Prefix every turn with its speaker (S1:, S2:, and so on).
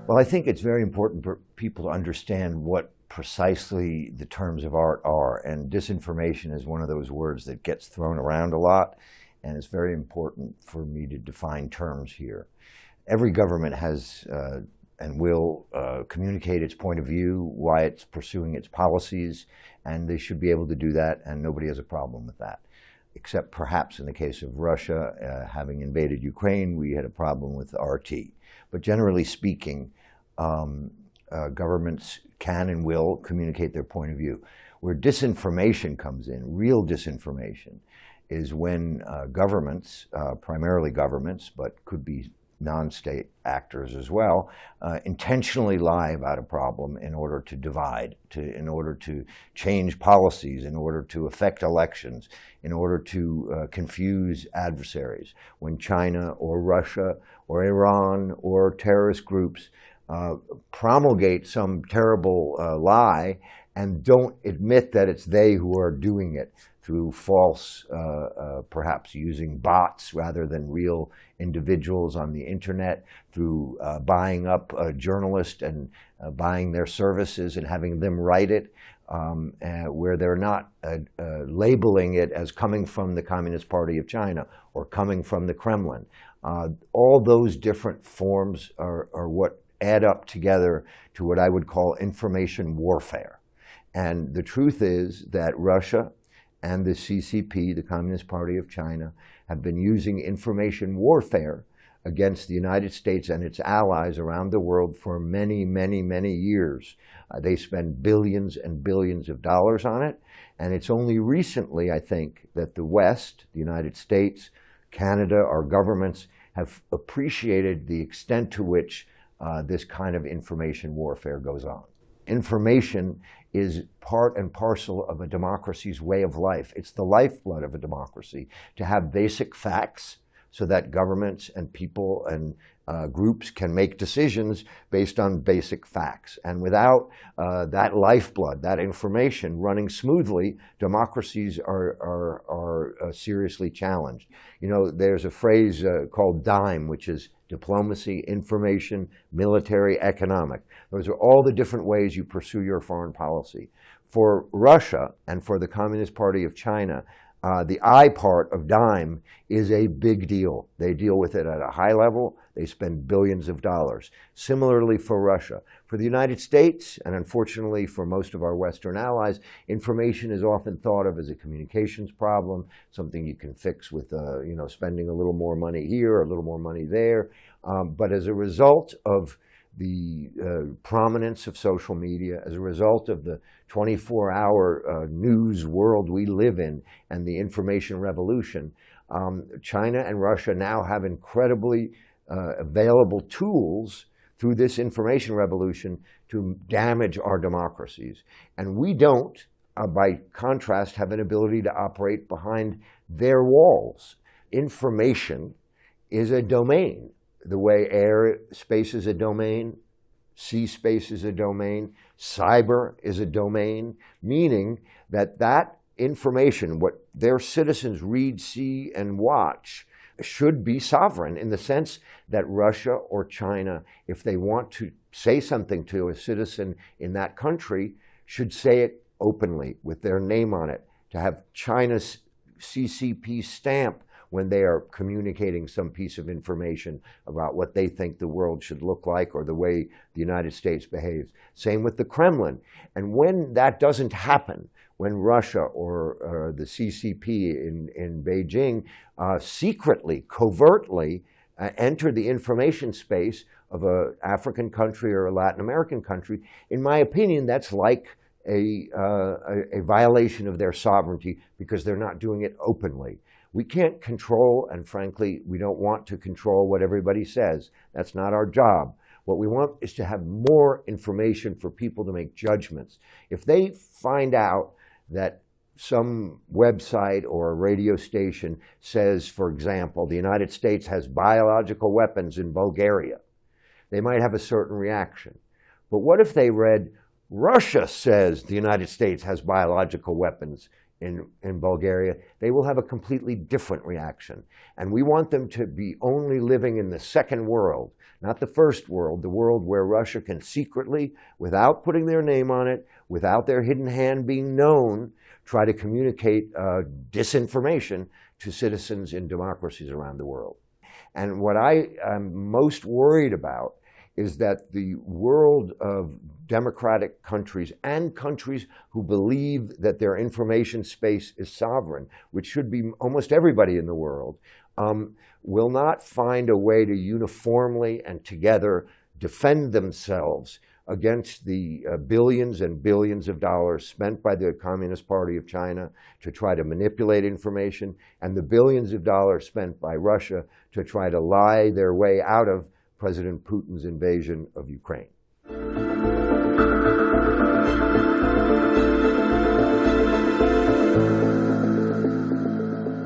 S1: Well, I think it's very important for people to understand what precisely the terms of art are. And disinformation is one of those words that gets thrown around a lot. And it's very important for me to define terms here. Every government has and will communicate its point of view, why it's pursuing its policies, and they should be able to do that, and nobody has a problem with that. Except perhaps in the case of Russia having invaded Ukraine, we had a problem with RT. But generally speaking, governments can and will communicate their point of view. Where disinformation comes in, real disinformation, is when governments, primarily governments, but could be non-state actors as well, intentionally lie about a problem in order to divide, in order to change policies, in order to affect elections, in order to confuse adversaries. When China or Russia or Iran or terrorist groups promulgate some terrible lie and don't admit that it's they who are doing it through false, perhaps using bots rather than real individuals on the internet, through buying up a journalist and buying their services and having them write it, where they're not labeling it as coming from the Communist Party of China or coming from the Kremlin. All those different forms are what add up together to what I would call information warfare. And the truth is that Russia and the CCP, the Communist Party of China, have been using information warfare against the United States and its allies around the world for many, many, many years. They spend billions and billions of dollars on it, and it's only recently, I think, that the West, the United States, Canada, our governments, have appreciated the extent to which this kind of information warfare goes on. Information is part and parcel of a democracy's way of life. It's the lifeblood of a democracy to have basic facts so that governments and people and groups can make decisions based on basic facts. And without that lifeblood, that information running smoothly, democracies are seriously challenged. You know, there's a phrase called DIME, which is diplomacy, information, military, economic. Those are all the different ways you pursue your foreign policy. For Russia and for the Communist Party of China, the I part of DIME is a big deal. They deal with it at a high level. They spend billions of dollars. Similarly for Russia. For the United States, and unfortunately for most of our Western allies, information is often thought of as a communications problem, something you can fix with spending a little more money here, a little more money there. But as a result of the prominence of social media, as a result of the 24-hour news world we live in and the information revolution, China and Russia now have incredibly available tools through this information revolution to damage our democracies. And we don't, by contrast, have an ability to operate behind their walls. Information is a domain. The way air space is a domain, sea space is a domain, cyber is a domain, meaning that that information, what their citizens read, see, and watch, should be sovereign in the sense that Russia or China, if they want to say something to a citizen in that country, should say it openly with their name on it, to have China's CCP stamp when they are communicating some piece of information about what they think the world should look like or the way the United States behaves. Same with the Kremlin. And when that doesn't happen, when Russia or the CCP in Beijing secretly, covertly enter the information space of an African country or a Latin American country, in my opinion, that's like a violation of their sovereignty because they're not doing it openly. We can't control, and frankly, we don't want to control what everybody says. That's not our job. What we want is to have more information for people to make judgments. If they find out that some website or a radio station says, for example, the United States has biological weapons in Bulgaria, they might have a certain reaction. But what if they read, Russia says the United States has biological weapons in Bulgaria, they will have a completely different reaction. And we want them to be only living in the second world, not the first world, the world where Russia can secretly, without putting their name on it, without their hidden hand being known, try to communicate disinformation to citizens in democracies around the world. And what I am most worried about is that the world of democratic countries and countries who believe that their information space is sovereign, which should be almost everybody in the world, will not find a way to uniformly and together defend themselves against the billions and billions of dollars spent by the Communist Party of China to try to manipulate information, and the billions of dollars spent by Russia to try to lie their way out of President Putin's invasion of Ukraine.